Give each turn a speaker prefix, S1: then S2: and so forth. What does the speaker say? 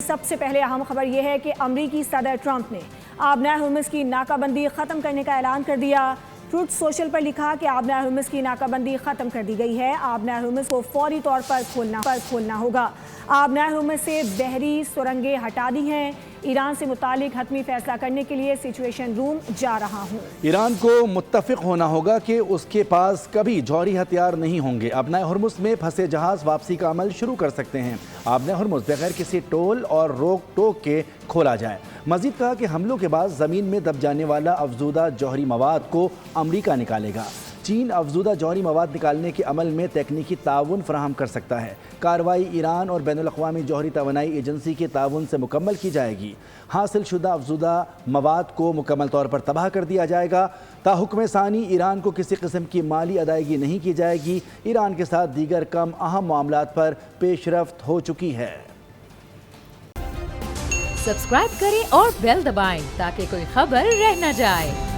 S1: सबसे पहले अहम खबर यह है कि अमरीकी सदर ट्रंप ने आबनार हुर्मुज़ की नाकाबंदी ख़त्म करने का ऐलान कर दिया। ट्रुथ सोशल पर लिखा कि आबनार हुर्मुज़ की नाकाबंदी ख़त्म कर दी गई है। आबनार हुर्मुज़ को फौरी तौर पर खोलना होगा। आबनार हुर्मुज़ से बहरी सुरंगें हटा दी हैं। ईरान से मुतालिक हतमी फैसला करने के लिए सिचुएशन रूम जा रहा हूँ।
S2: ईरान को मुत्तफिक होना होगा कि उसके पास कभी जौहरी हथियार नहीं होंगे। आबनार हुर्मुज़ में फंसे जहाज वापसी का अमल शुरू कर सकते हैं। आबनार हुर्मुज़ बगैर किसी टोल और रोक टोक के खोला जाए। मजीद कहा कि हमलों के बाद ज़मीन में दब जाने वाला अफजूदा जौहरी मवाद को अमरीका निकालेगा। चीन अफजूदा जौहरी मवाद निकालने के अमल में तकनीकी ताउन फराहम कर सकता है। कार्रवाई ईरान और बैनुल अक़वामी जौहरी तवानाई एजेंसी के ताउन से मुकम्मल की जाएगी। हासिल शुदा अफजूदा मवाद को मुकम्मल तौर पर तबाह कर दिया जाएगा। ताहुक्म सानी ईरान को किसी किस्म की माली अदायगी नहीं की जाएगी। ईरान के साथ दीगर कम अहम मामलात पर पेशरफ्त हो चुकी है।
S3: सब्सक्राइब करें और बेल दबाएं ताकि कोई खबर रह न जाए।